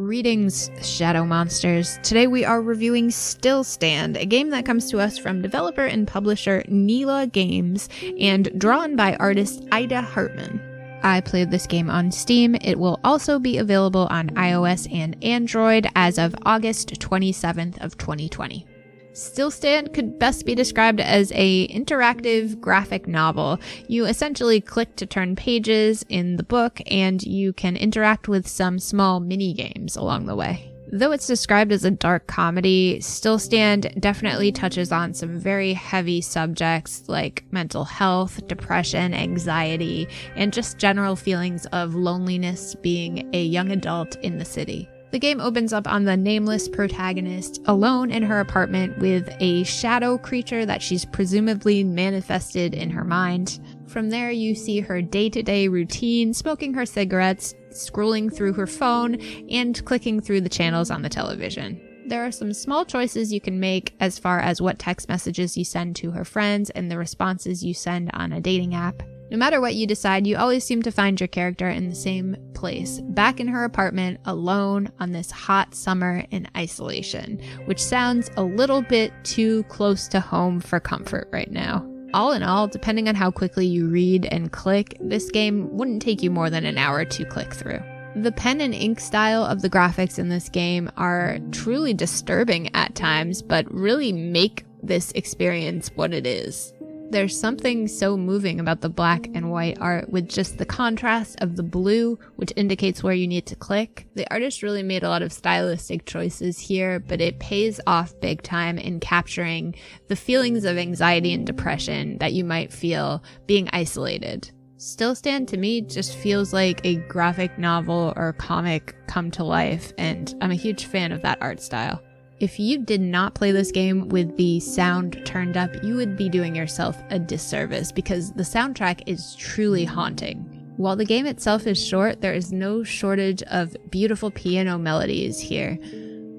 Greetings, Shadow Monsters. Today we are reviewing Stilstand, a game that comes to us from developer and publisher Neela Games and drawn by artist Ida Hartman. I played this game on Steam. It will also be available on iOS and Android as of August 27th of 2020. Stilstand could best be described as a interactive graphic novel. You essentially click to turn pages in the book, and you can interact with some small mini-games along the way. Though it's described as a dark comedy, Stilstand definitely touches on some very heavy subjects like mental health, depression, anxiety, and just general feelings of loneliness being a young adult in the city. The game opens up on the nameless protagonist alone in her apartment with a shadow creature that she's presumably manifested in her mind. From there, you see her day-to-day routine, smoking her cigarettes, scrolling through her phone, and clicking through the channels on the television. There are some small choices you can make as far as what text messages you send to her friends and the responses you send on a dating app. No matter what you decide, you always seem to find your character in the same place, back in her apartment, alone on this hot summer in isolation, which sounds a little bit too close to home for comfort right now. All in all, depending on how quickly you read and click, this game wouldn't take you more than an hour to click through. The pen and ink style of the graphics in this game are truly disturbing at times, but really make this experience what it is. There's something so moving about the black and white art with just the contrast of the blue, which indicates where you need to click. The artist really made a lot of stylistic choices here, but it pays off big time in capturing the feelings of anxiety and depression that you might feel being isolated. Stilstand to me just feels like a graphic novel or comic come to life, and I'm a huge fan of that art style. If you did not play this game with the sound turned up, you would be doing yourself a disservice because the soundtrack is truly haunting. While the game itself is short, there is no shortage of beautiful piano melodies here.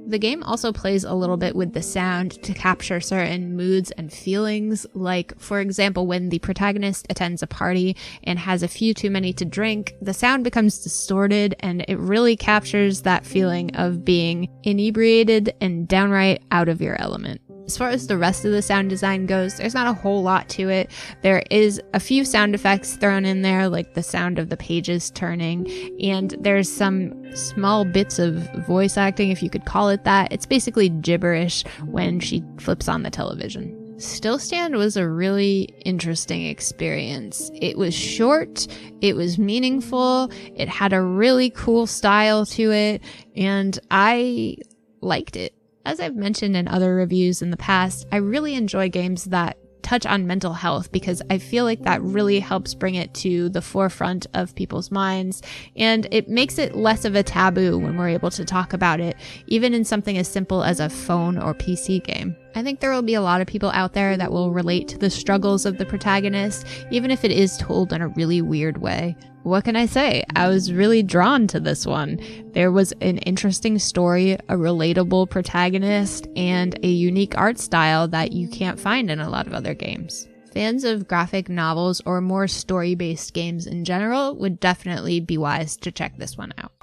The game also plays a little bit with the sound to capture certain moods and feelings, like, for example, when the protagonist attends a party and has a few too many to drink, the sound becomes distorted and it really captures that feeling of being inebriated and downright out of your element. As far as the rest of the sound design goes, there's not a whole lot to it. There is a few sound effects thrown in there, like the sound of the pages turning, and there's some small bits of voice acting, if you could call it that. It's basically gibberish when she flips on the television. Stilstand was a really interesting experience. It was short, it was meaningful, it had a really cool style to it, and I liked it. As I've mentioned in other reviews in the past, I really enjoy games that touch on mental health because I feel like that really helps bring it to the forefront of people's minds, and it makes it less of a taboo when we're able to talk about it, even in something as simple as a phone or PC game. I think there will be a lot of people out there that will relate to the struggles of the protagonist, even if it is told in a really weird way. What can I say? I was really drawn to this one. There was an interesting story, a relatable protagonist, and a unique art style that you can't find in a lot of other games. Fans of graphic novels or more story-based games in general would definitely be wise to check this one out.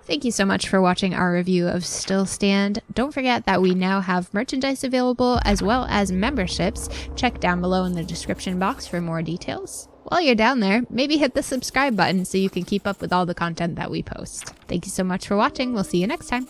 Thank you so much for watching our review of Stilstand. Don't forget that we now have merchandise available as well as memberships. Check down below in the description box for more details. While you're down there, maybe hit the subscribe button so you can keep up with all the content that we post. Thank you so much for watching. We'll see you next time.